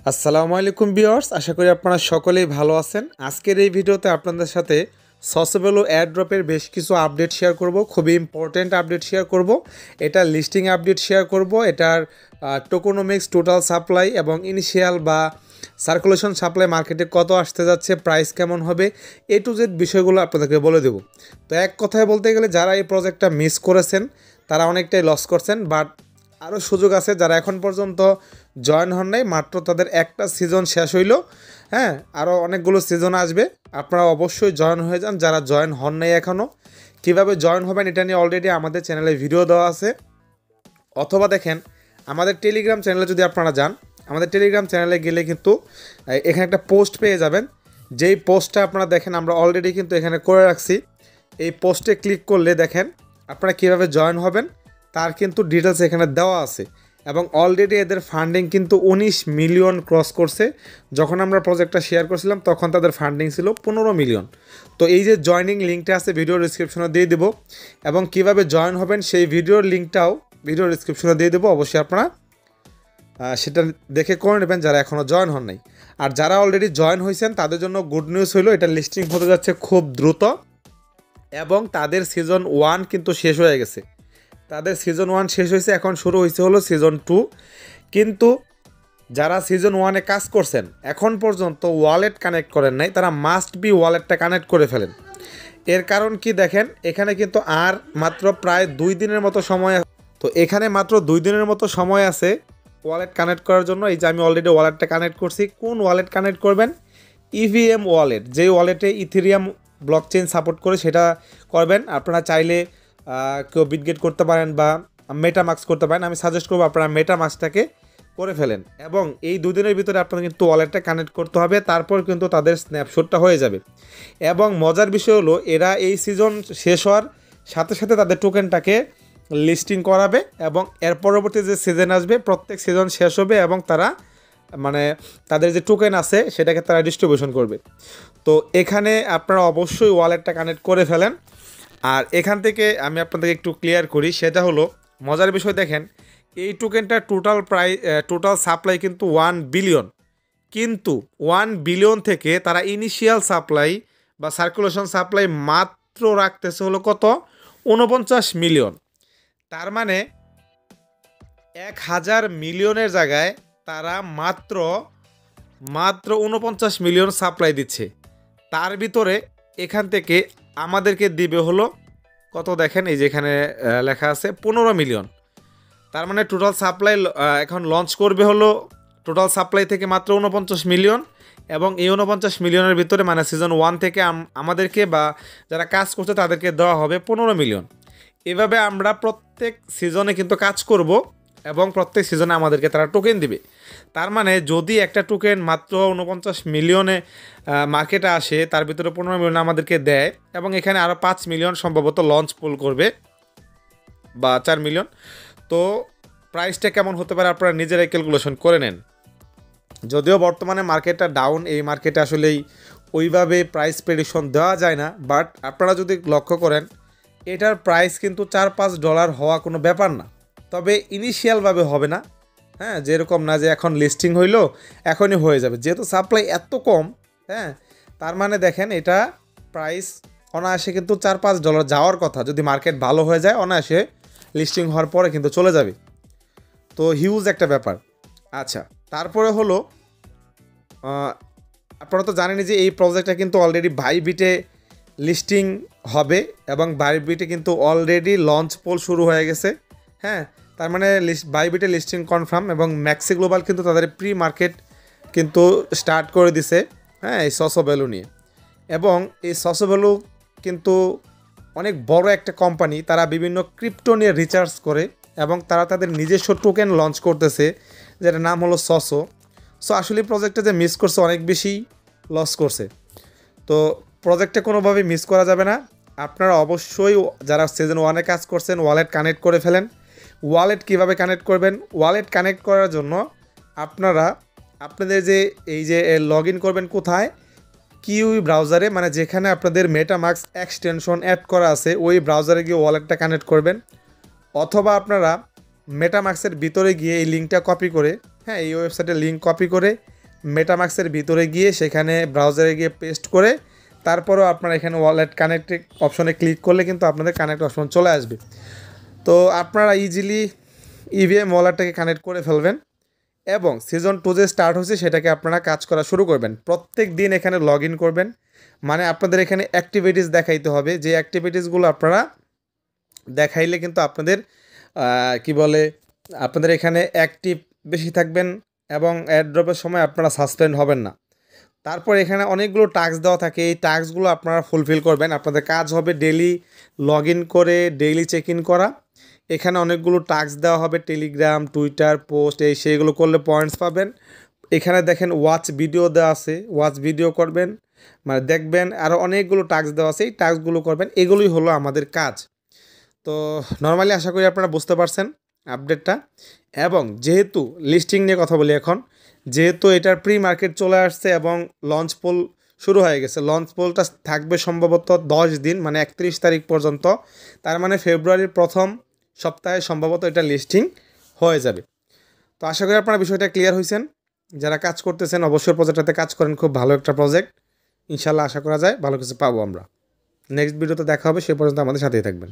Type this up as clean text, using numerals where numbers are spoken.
আসসালামু আলাইকুম ভিউয়ার্স, আশা করি আপনারা সকলেই ভালো আছেন। আজকের এই ভিডিওতে আপনাদের সাথে সসেবেলো এয়ারড্রপের বেশ কিছু আপডেট শেয়ার করব, খুবই ইম্পর্ট্যান্ট আপডেট শেয়ার করব। এটার লিস্টিং আপডেট শেয়ার করব, এটার টোকোনমিক্স, টোটাল সাপ্লাই এবং ইনিশিয়াল বা সার্কুলেশন সাপ্লাই মার্কেটে কত আসতে যাচ্ছে, প্রাইস কেমন হবে, এ টু জেড বিষয়গুলো আপনাদেরকে বলে দেব। তো এক কথায় বলতে গেলে যারা এই প্রজেক্টটা মিস করেছেন তারা অনেকটাই লস করছেন, বাট আরও সুযোগ আছে যারা এখন পর্যন্ত জয়েন হন নাই, মাত্র তাদের একটা সিজন শেষ হইল। হ্যাঁ, আরও অনেকগুলো সিজন আসবে, আপনারা অবশ্যই জয়েন হয়ে যান যারা জয়েন হন নাই এখনও। কীভাবে জয়েন হবেন এটা নিয়ে অলরেডি আমাদের চ্যানেলে ভিডিও দেওয়া আছে, অথবা দেখেন আমাদের টেলিগ্রাম চ্যানেলে যদি আপনারা যান, আমাদের টেলিগ্রাম চ্যানেলে গেলে কিন্তু এখানে একটা পোস্ট পেয়ে যাবেন। যেই পোস্টটা আপনারা দেখেন আমরা অলরেডি কিন্তু এখানে করে রাখছি। এই পোস্টে ক্লিক করলে দেখেন আপনারা কীভাবে জয়েন হবেন তার কিন্তু ডিটেলস এখানে দেওয়া আছে, এবং অলরেডি এদের ফান্ডিং কিন্তু 19 মিলিয়ন ক্রস করছে। যখন আমরা প্রজেক্টটা শেয়ার করছিলাম তখন তাদের ফান্ডিং ছিল 15 মিলিয়ন। তো এই যে জয়নিং লিঙ্কটা আছে ভিডিও ডিসক্রিপশনে দিয়ে দেবো, এবং কিভাবে জয়েন হবেন সেই ভিডিওর লিঙ্কটাও ভিডিও ডিসক্রিপশনে দিয়ে দেবো। অবশ্যই আপনারা সেটা দেখে করে নেবেন যারা এখনও জয়েন হন নাই। আর যারা অলরেডি জয়েন হয়েছেন তাদের জন্য গুড নিউজ হলো, এটা লিস্টিং হতে যাচ্ছে খুব দ্রুত, এবং তাদের সিজন 1 কিন্তু শেষ হয়ে গেছে। তাদের সিজন 1 শেষ হয়েছে, এখন শুরু হয়েছে হলো সিজন 2। কিন্তু যারা সিজন 1-এ কাজ করছেন এখন পর্যন্ত ওয়ালেট কানেক্ট করেন নাই, তারা মাস্ট বি ওয়ালেটটা কানেক্ট করে ফেলেন। এর কারণ কি দেখেন, এখানে কিন্তু আর মাত্র প্রায় 2 দিনের মতো সময়, তো এখানে মাত্র 2 দিনের মতো সময় আছে ওয়ালেট কানেক্ট করার জন্য। এই যে আমি অলরেডি ওয়ালেটটা কানেক্ট করছি। কোন ওয়ালেট কানেক্ট করবেন? ইভিএম ওয়ালেট, যেই ওয়ালেটে ইথেরিয়াম ব্লকচেইন সাপোর্ট করে সেটা করবেন। আপনারা চাইলে কেউ বিটগেট করতে পারেন বা মেটামাস্ক করতে পারেন, আমি সাজেস্ট করবো আপনারা মেটামাস্কটাকে করে ফেলেন। এবং এই 2 দিনের ভিতরে আপনারা কিন্তু ওয়ালেটটা কানেক্ট করতে হবে, তারপর কিন্তু তাদের স্ন্যাপশটটা হয়ে যাবে। এবং মজার বিষয় হলো এরা এই সিজন শেষ হওয়ার সাথে সাথে তাদের টোকেনটাকে লিস্টিং করাবে, এবং এর পরবর্তী যে সিজন আসবে প্রত্যেক সিজন শেষ হবে এবং তারা মানে তাদের যে টোকেন আছে সেটাকে তারা ডিস্ট্রিবিউশন করবে। তো এখানে আপনারা অবশ্যই ওয়ালেটটা কানেক্ট করে ফেলেন। আর এখান থেকে আমি আপনাদেরকে একটু ক্লিয়ার করি, সেটা হলো মজার বিষয়। দেখেন এই টোকেনটা টোটাল সাপ্লাই কিন্তু 1 বিলিয়ন, কিন্তু 1 বিলিয়ন থেকে তারা ইনিশিয়াল সাপ্লাই বা সার্কুলেশন সাপ্লাই মাত্র রাখতেছে হলো কত? 49 মিলিয়ন। তার মানে 1000 মিলিয়নের জায়গায় তারা মাত্র 49 মিলিয়ন সাপ্লাই দিচ্ছে। তার ভিতরে এখান থেকে আমাদেরকে দিবে হলো কত দেখেন, এই যে এখানে লেখা আছে 15 মিলিয়ন। তার মানে টোটাল সাপ্লাই এখন লঞ্চ করবে হলো টোটাল সাপ্লাই থেকে মাত্র 49 মিলিয়ন, এবং এই 49 মিলিয়নের ভিতরে মানে সিজন 1 থেকে আমাদেরকে বা যারা কাজ করছে তাদেরকে দেওয়া হবে 15 মিলিয়ন। এভাবে আমরা প্রত্যেক সিজনে কিন্তু কাজ করব, এবং প্রত্যেক সিজনে আমাদেরকে তারা টোকেন দিবে। তার মানে যদি একটা টোকেন মাত্র 49 মিলিয়নে মার্কেটে আসে, তার ভিতরে 15 মিলিয়ন আমাদেরকে দেয়, এবং এখানে আরও 5 মিলিয়ন সম্ভবত লঞ্চ পুল করবে বা 4 মিলিয়ন। তো প্রাইসটা কেমন হতে পারে আপনারা নিজেরাই ক্যালকুলেশন করে নেন। যদিও বর্তমানে মার্কেটটা ডাউন, এই মার্কেটে আসলেই ওইভাবে প্রাইস প্রেডিকশন দেওয়া যায় না, বাট আপনারা যদি লক্ষ্য করেন এটার প্রাইস কিন্তু $4-5 হওয়া কোনো ব্যাপার না। তবে ইনিশিয়ালভাবে হবে না, হ্যাঁ, যেরকম না যে এখন লিস্টিং হইলো এখনই হয়ে যাবে, যেহেতু সাপ্লাই এত কম। হ্যাঁ, তার মানে দেখেন এটা প্রাইস অনায়াসে কিন্তু $4-5 যাওয়ার কথা, যদি মার্কেট ভালো হয়ে যায় অনায়াসে লিস্টিং হওয়ার পরে কিন্তু চলে যাবে। তো হিউজ একটা ব্যাপার। আচ্ছা, তারপরে হলো আপনারা তো জানেনই যে এই প্রজেক্টটা কিন্তু অলরেডি বাইবিটে লিস্টিং হবে, এবং বাইবিটে কিন্তু অলরেডি লঞ্চ পোল শুরু হয়ে গেছে। হ্যাঁ, তার মানে বাইবিটে লিস্টিং কনফার্ম, এবং ম্যাক্সি গ্লোবাল কিন্তু তাদের প্রি মার্কেট কিন্তু স্টার্ট করে দিছে, হ্যাঁ, এই সসোবেলো নিয়ে। এবং এই সসোবেলো কিন্তু অনেক বড় একটা কোম্পানি, তারা বিভিন্ন ক্রিপ্টো নিয়ে রিসার্চ করে এবং তারা তাদের নিজস্ব টোকেন লঞ্চ করতেছে, যেটার নাম হলো সসো। সো আসলে প্রজেক্টটা যে মিস করছে অনেক বেশি লস করছে। তো প্রজেক্টটা কোনোভাবেই মিস করা যাবে না। আপনারা অবশ্যই যারা সিজন 1-এ কাজ করছেন ওয়ালেট কানেক্ট করে ফেলেন। ওয়ালেট কিভাবে কানেক্ট করবেন? ওয়ালেট কানেক্ট করার জন্য আপনারা আপনাদের যে এই যে লগ ইন করবেন কোথায়? কিউই ব্রাউজারে, মানে যেখানে আপনাদের মেটামাস্ক এক্সটেনশন অ্যাড করা আছে ওই ব্রাউজারে গিয়ে ওয়ালেটটা কানেক্ট করবেন। অথবা আপনারা মেটামাক্সের ভিতরে গিয়ে এই লিঙ্কটা কপি করে, হ্যাঁ এই ওয়েবসাইটের লিঙ্ক কপি করে মেটামাক্সের ভিতরে গিয়ে সেখানে ব্রাউজারে গিয়ে পেস্ট করে তারপরেও আপনারা এখানে ওয়ালেট কানেক্ট অপশনে ক্লিক করলে কিন্তু আপনাদের কানেক্ট অপশন চলে আসবে। তো আপনারা ইজিলি ইভিএম ওয়ালেটটাকে কানেক্ট করে ফেলবেন এবং সিজন 2 যে স্টার্ট হয়েছে সেটাকে আপনারা কাজ করা শুরু করবেন। প্রত্যেক দিন এখানে লগ ইন করবেন, মানে আপনাদের এখানে অ্যাক্টিভিটিস দেখাইতে হবে, যে অ্যাক্টিভিটিসগুলো আপনারা দেখাইলে কিন্তু আপনাদের কি বলে আপনাদের এখানে অ্যাক্টিভ বেশি থাকবেন এবং অ্যাড্রপের সময় আপনারা সাসপেন্ড হবেন না। তারপর এখানে অনেকগুলো টাস্ক দেওয়া থাকে, এই টাস্কগুলো আপনারা ফুলফিল করবেন। আপনাদের কাজ হবে ডেইলি লগ ইন করে ডেইলি চেক ইন করা। এখানে অনেকগুলো টাস্ক দেওয়া হবে, টেলিগ্রাম, টুইটার, পোস্ট, এই সেইগুলো করলে পয়েন্টস পাবেন। এখানে দেখেন ওয়াচ ভিডিও দেওয়া আছে, ওয়াচ ভিডিও করবেন মানে দেখবেন, আরও অনেকগুলো টাস্ক দেওয়া আছে, এই টাস্কগুলো করবেন। এগুলোই হলো আমাদের কাজ। তো নর্মালি আশা করি আপনারা বুঝতে পারছেন আপডেটটা। এবং যেহেতু লিস্টিং নিয়ে কথা বলি এখন, যেহেতু এটার প্রি মার্কেট চলে আসছে এবং লঞ্চ পোল শুরু হয়ে গেছে, লঞ্চ পোলটা থাকবে সম্ভবত 10 দিন, মানে 31 তারিখ পর্যন্ত। তার মানে ফেব্রুয়ারির প্রথম সপ্তাহে সম্ভবত এটা লিস্টিং হয়ে যাবে। তো আশা করি আপনারা বিষয়টা ক্লিয়ার হয়েছেন। যারা কাজ করতেছেন অবশ্যই প্রজেক্টটাতে কাজ করেন, খুব ভালো একটা প্রজেক্ট। ইনশাল্লাহ আশা করা যায় ভালো কিছু পাবো আমরা। নেক্সট ভিডিওতে দেখা হবে, সে পর্যন্ত আমাদের সাথেই থাকবেন।